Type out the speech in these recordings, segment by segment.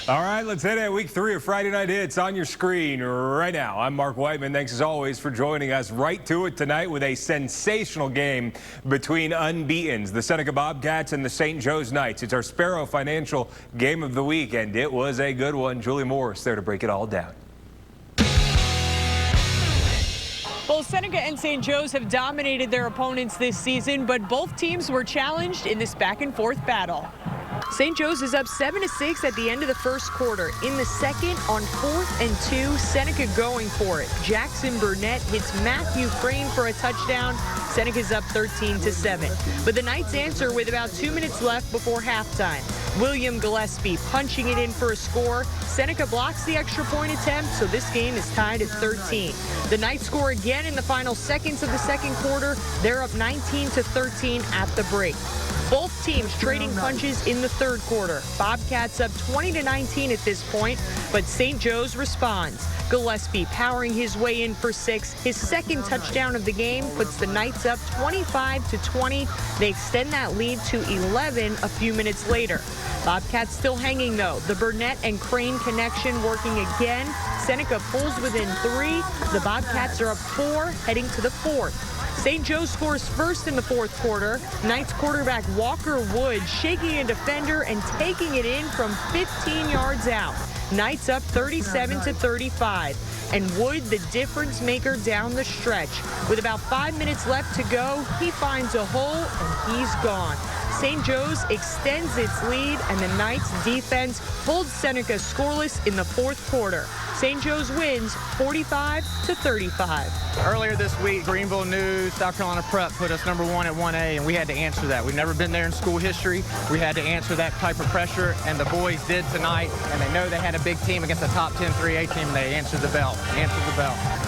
All right, let's hit it. Week 3 of Friday Night Hits on your screen right now. I'm Mark Whiteman. Thanks as always for joining us. Right to it tonight with a sensational game between unbeatens, the Seneca Bobcats and the St. Joe's Knights. It's our Sparrow Financial Game of the Week, and it was a good one. Julie Morris there to break it all down. Both Seneca and St. Joe's have dominated their opponents this season, but both teams were challenged in this back-and-forth battle. St. Joe's is up 7-6 at the end of the first quarter. In the second, on 4th and 2, Seneca going for it. Jackson Burnett hits Matthew Crane for a touchdown. Seneca's up 13-7. But the Knights answer with about 2 minutes left before halftime. William Gillespie punching it in for a score. Seneca blocks the extra point attempt, so this game is tied at 13. The Knights score again in the final seconds of the second quarter. They're up 19-13 at the break. Both teams trading punches in the third quarter. Bobcats up 20-19 at this point, but St. Joe's responds. Gillespie powering his way in for 6. His second touchdown of the game puts the Knights up 25-20. They extend that lead to 11 a few minutes later. Bobcats still hanging though. The Burnett and Crane connection working again. Seneca pulls within 3. The Bobcats are up 4 heading to the 4th. St. Joe scores first in the fourth quarter. Knights quarterback Walker Wood shaking a defender and taking it in from 15 yards out. Knights up 37-35. And Wood, the difference maker down the stretch. With about 5 minutes left to go, he finds a hole and he's gone. St. Joe's extends its lead, and the Knights defense holds Seneca scoreless in the fourth quarter. St. Joe's wins 45-35. Earlier this week, Greenville News, South Carolina Prep put us #1 at 1A, and we had to answer that. We've never been there in school history. We had to answer that type of pressure, and the boys did tonight, and they know they had a big team against a top 10 3A team, and they answered the bell.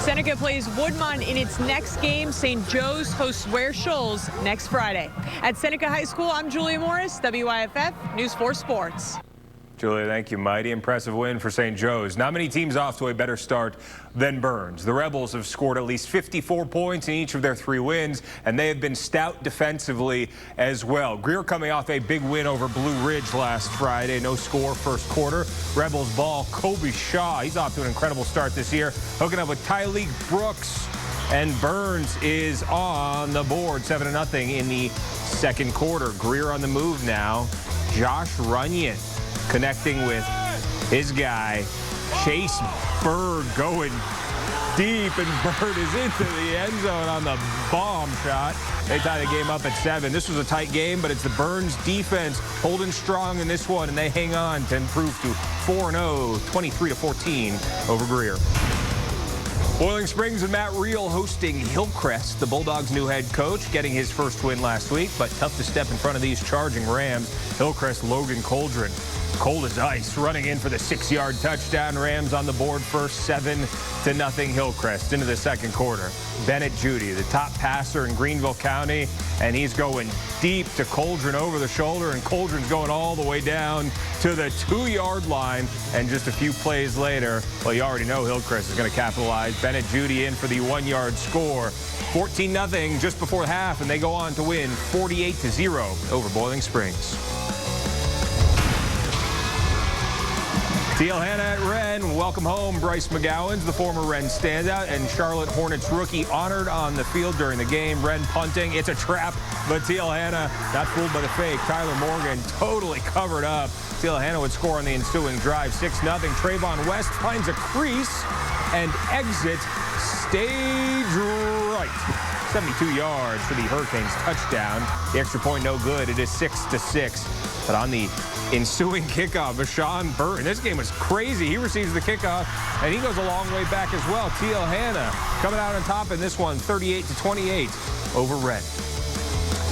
Seneca plays Woodmont in its next game. St. Joe's hosts Ware Shoals next Friday. At Seneca High School, I'm Julia Morris, WYFF News 4 Sports. Julia, thank you. Mighty impressive win for St. Joe's. Not many teams off to a better start than Burns. The Rebels have scored at least 54 points in each of their 3 wins, and they have been stout defensively as well. Greer coming off a big win over Blue Ridge last Friday. No score first quarter. Rebels ball, Kobe Shaw. He's off to an incredible start this year, hooking up with Tyleek Brooks. And Burns is on the board, 7-0 in the second quarter. Greer on the move now. Josh Runyon connecting with his guy, Chase Bird, going deep, and Bird is into the end zone on the bomb shot. They tie the game up at 7. This was a tight game, but it's the Burns defense holding strong in this one, and they hang on to improve to 4-0, 23-14 over Greer. Boiling Springs and Matt Reel hosting Hillcrest. The Bulldogs' new head coach getting his first win last week, but tough to step in front of these charging Rams. Hillcrest Logan Coldren, cold as ice, running in for the 6-yard touchdown. Rams on the board first, 7-0 Hillcrest into the second quarter. Bennett Judy, the top passer in Greenville County, and he's going deep to Coldren over the shoulder, and Coldren's going all the way down to the 2-yard line. And just a few plays later, well, you already know Hillcrest is going to capitalize. Bennett Judy in for the 1-yard score. 14-0 just before half, and they go on to win 48-0 over Boiling Springs. Teal Hanna at Wren. Welcome home, Bryce McGowan's the former Wren standout, and Charlotte Hornets rookie honored on the field during the game. Wren punting. It's a trap, but Teal Hanna not fooled by the fake. Tyler Morgan totally covered up. Teal Hanna would score on the ensuing drive. 6-0. Trayvon West finds a crease and exits stage right. 72 yards for the Hurricanes touchdown. The extra point no good. It is 6-6. But on the ensuing kickoff, Bashan Burton. This game was crazy. He receives the kickoff, and he goes a long way back as well. Teal Hanna coming out on top in this one, 38-28 over Wren.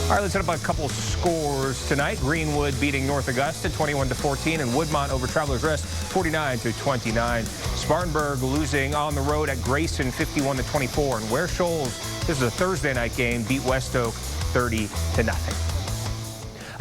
All right, let's hit up a couple scores tonight. Greenwood beating North Augusta 21-14, and Woodmont over Travelers Rest 49-29. Spartanburg losing on the road at Grayson 51-24, and Ware Shoals, this is a Thursday night game, beat West Oak 30-0.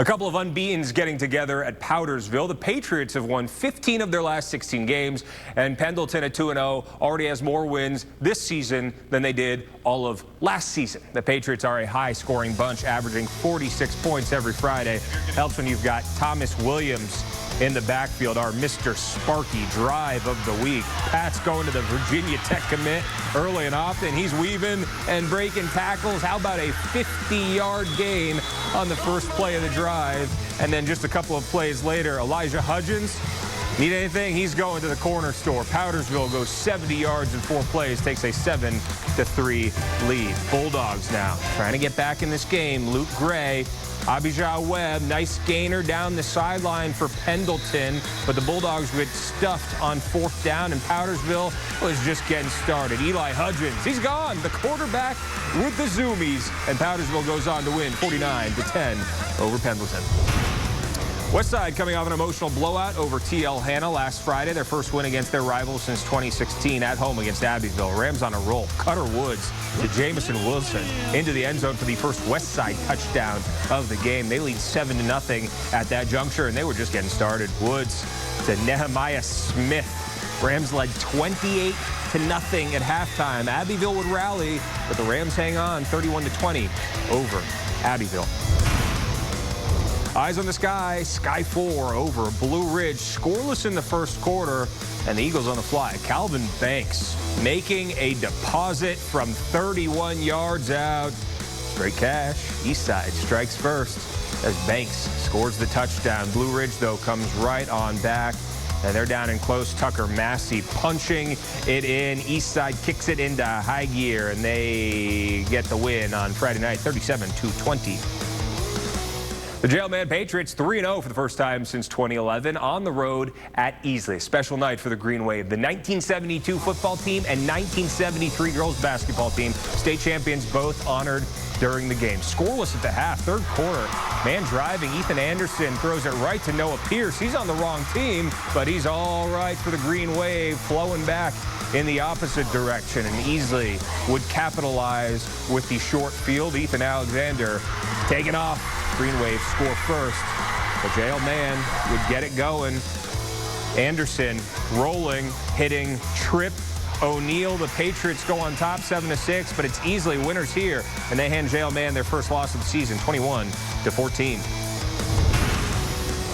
A couple of unbeatens getting together at Powdersville. The Patriots have won 15 of their last 16 games, and Pendleton at 2-0 already has more wins this season than they did all of last season. The Patriots are a high-scoring bunch, averaging 46 points every Friday. Helps when you've got Thomas Williams in the backfield, our Mr. Sparky drive of the week. Pat's going to the Virginia Tech commit early and often. He's weaving and breaking tackles. How about a 50-yard gain on the first play of the drive? And then just a couple of plays later, Elijah Hudgens, need anything? He's going to the corner store. Powdersville goes 70 yards in 4 plays, takes a 7-3 lead. Bulldogs now trying to get back in this game. Luke Gray, Abijah Webb, nice gainer down the sideline for Pendleton, but the Bulldogs get stuffed on 4th down, and Powdersville was just getting started. Eli Hudgens, he's gone. The quarterback with the zoomies, and Powdersville goes on to win 49-10 over Pendleton. Westside coming off an emotional blowout over TL Hanna last Friday. Their first win against their rivals since 2016 at home against Abbeville. Rams on a roll. Cutter Woods to Jamison Wilson into the end zone for the first Westside touchdown of the game. They lead 7-0 at that juncture, and they were just getting started. Woods to Nehemiah Smith. Rams led 28-0 at halftime. Abbeville would rally, but the Rams hang on 31-20 over Abbeville. Eyes on the sky, Sky 4 over Blue Ridge, scoreless in the first quarter, and the Eagles on the fly. Calvin Banks making a deposit from 31 yards out. Straight cash. Eastside strikes first as Banks scores the touchdown. Blue Ridge, though, comes right on back, and they're down and close. Tucker Massey punching it in. Eastside kicks it into high gear, and they get the win on Friday night, 37-20. The Jailman Patriots 3-0 for the first time since 2011 on the road at Easley. Special night for the Green Wave. The 1972 football team and 1973 girls basketball team, state champions, both honored during the game. Scoreless at the half, third quarter. Man driving, Ethan Anderson throws it right to Noah Pierce. He's on the wrong team, but he's all right for the Green Wave, flowing back in the opposite direction, and Easley would capitalize with the short field. Ethan Alexander taking off. Green Wave score first. The Jail Man would get it going. Anderson rolling, hitting, trip. O'Neal, the Patriots go on top 7-6, but it's Easley winners here, and they hand Jail Man their first loss of the season, 21-14.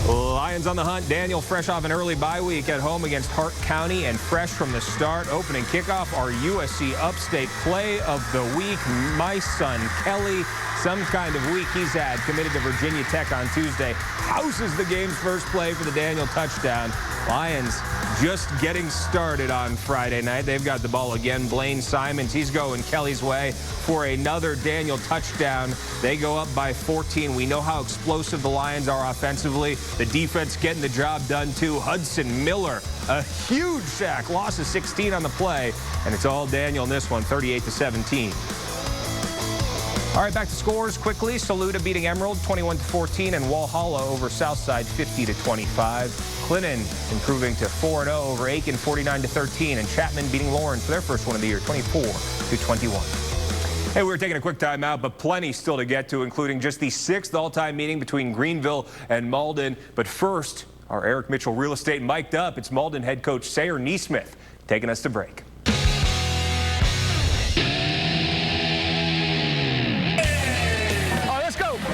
Lions on the hunt. Daniel fresh off an early bye week at home against Hart County, and fresh from the start. Opening kickoff, our USC Upstate play of the week. My son, Kelly, some kind of week he's had, committed to Virginia Tech on Tuesday. Houses the game's first play for the Daniel touchdown. Lions just getting started on Friday night. They've got the ball again. Blaine Simons, he's going Kelly's way for another Daniel touchdown. They go up by 14. We know how explosive the Lions are offensively. The defense getting the job done too. Hudson Miller, a huge sack, loss of 16 on the play, and it's all Daniel in this one, 38-17. All right, back to scores quickly. Saluda beating Emerald 21-14, and Walhalla over Southside 50-25. Clinton improving to 4-0 over Aiken 49-13, and Chapman beating Lawrence for their first one of the year 24-21. Hey, we were taking a quick time out, but plenty still to get to, including just the 6th all-time meeting between Greenville and Malden. But first, our Eric Mitchell Real Estate mic'd up. It's Malden head coach Sayer Neesmith taking us to break.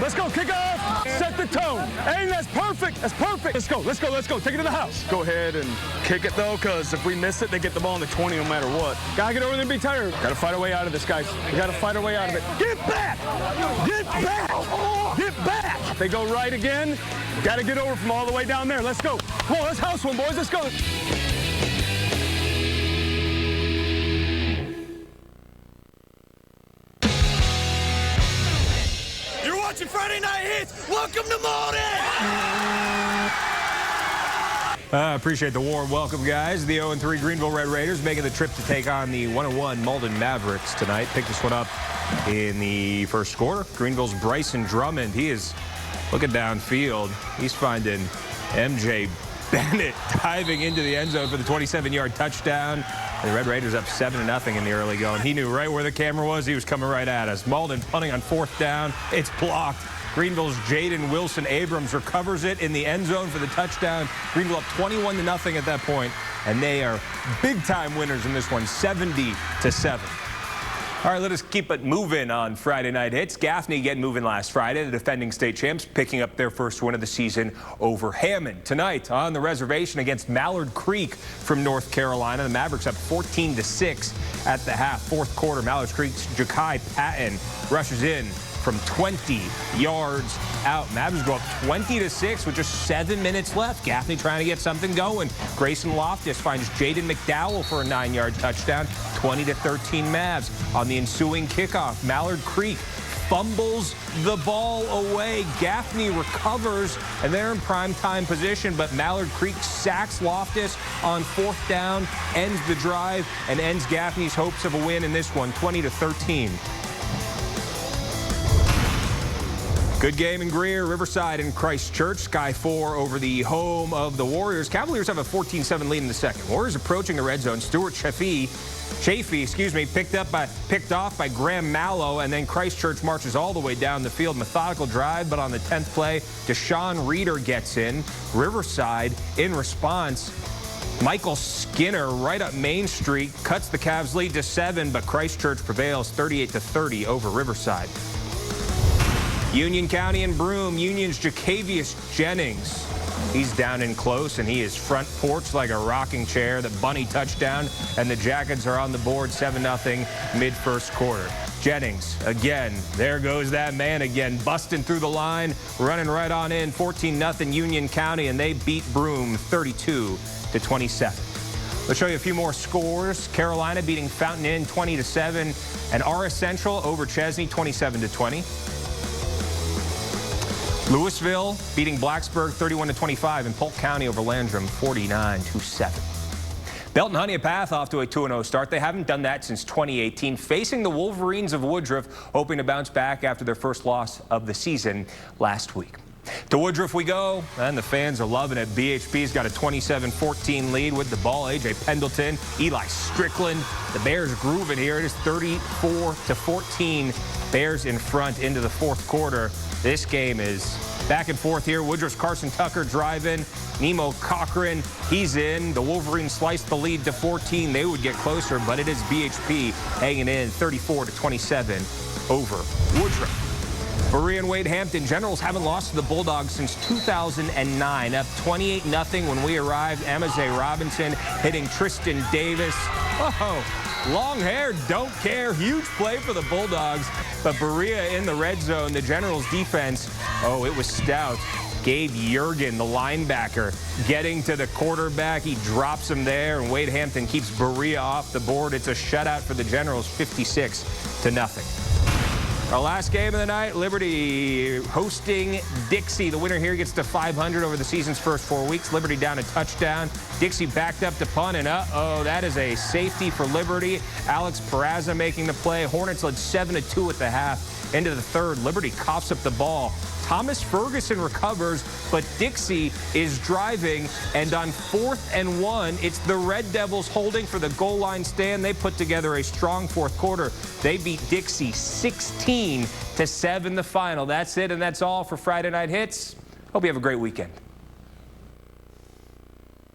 Let's go, kick off, set the tone. Hey, that's perfect, that's perfect. Let's go, take it to the house. Go ahead and kick it though, because if we miss it, they get the ball in the 20 no matter what. Gotta get over there and be tired. Gotta fight our way out of this, guys. We gotta fight our way out of it. Get back, get back, get back. They go right again, gotta get over from all the way down there. Let's go. Come on, let's house one, boys, let's go. Watching Friday Night Hits. Welcome to Malden! Appreciate the warm welcome, guys. The 0-3 Greenville Red Raiders making the trip to take on the 1-1 Malden Mavericks tonight. Picked this one up in the first quarter. Greenville's Bryson Drummond, he is looking downfield. He's finding MJ Bennett diving into the end zone for the 27-yard touchdown. The Red Raiders up 7-0 in the early going. He knew right where the camera was. He was coming right at us. Malden punting on 4th down. It's blocked. Greenville's Jaden Wilson Abrams recovers it in the end zone for the touchdown. Greenville up 21-0 at that point, and they are big-time winners in this one, 70-7. All right, let us keep it moving on Friday Night Hits. Gaffney getting moving last Friday. The defending state champs picking up their first win of the season over Hammond. Tonight on the reservation against Mallard Creek from North Carolina. The Mavericks up 14-6 at the half. Fourth quarter, Mallard Creek's Ja'Kai Patton rushes in from 20 yards out. Mavericks go up 20-6 with just 7 minutes left. Gaffney trying to get something going. Grayson Loftus finds Jaden McDowell for a 9-yard touchdown. 20-13 Mavs. On the ensuing kickoff, Mallard Creek fumbles the ball away. Gaffney recovers, and they're in prime time position, but Mallard Creek sacks Loftus on fourth down, ends the drive, and ends Gaffney's hopes of a win in this one, 20-13. Good game in Greer, Riverside, and Christchurch. Sky 4 over the home of the Warriors. Cavaliers have a 14-7 lead in the second. Warriors approaching the red zone. Stuart Chafee, picked off by Graham Mallow, and then Christchurch marches all the way down the field. Methodical drive, but on the 10th play, Deshaun Reeder gets in. Riverside, in response, Michael Skinner right up Main Street, cuts the Cavs lead to 7, but Christchurch prevails 38-30 over Riverside. Union County and Broome, Union's Jacavius Jennings. He's down in close, and he is front porch like a rocking chair. The bunny touchdown, and the Jackets are on the board 7-0 mid-first quarter. Jennings, again, there goes that man again, busting through the line, running right on in, 14-0 Union County, and they beat Broome 32-27. Let's show you a few more scores. Carolina beating Fountain Inn 20-7, and Aura Central over Chesney 27-20. Louisville beating Blacksburg 31-25, and Polk County over Landrum 49-7. Belton Honea off to a 2-0 start. They haven't done that since 2018, facing the Wolverines of Woodruff, hoping to bounce back after their first loss of the season last week. To Woodruff we go, and the fans are loving it. BHP's got a 27-14 lead with the ball. A.J. Pendleton, Eli Strickland. The Bears grooving here. It is 34-14. Bears in front into the fourth quarter. This game is back and forth here. Woodruff's Carson Tucker driving. Nemo Cochran, he's in. The Wolverines sliced the lead to 14. They would get closer, but it is BHP hanging in 34-27 over Woodruff. Berea and Wade Hampton Generals haven't lost to the Bulldogs since 2009. Up 28-0 when we arrived. Amaze Robinson hitting Tristan Davis. Oh, long hair, don't care. Huge play for the Bulldogs. But Berea in the red zone. The Generals defense, oh, it was stout. Gabe Jurgen, the linebacker, getting to the quarterback. He drops him there, and Wade Hampton keeps Berea off the board. It's a shutout for the Generals, 56-0. Our last game of the night, Liberty hosting Dixie. The winner here gets to 500 over the season's first 4 weeks. Liberty down a touchdown. Dixie backed up to punt, and uh-oh, that is a safety for Liberty. Alex Peraza making the play. Hornets led 7-2 at the half. Into the third, Liberty coughs up the ball. Thomas Ferguson recovers, but Dixie is driving, and on 4th and 1, it's the Red Devils holding for the goal line stand. They put together a strong fourth quarter. They beat Dixie 16-7 the final. That's it, and that's all for Friday Night Hits. Hope you have a great weekend.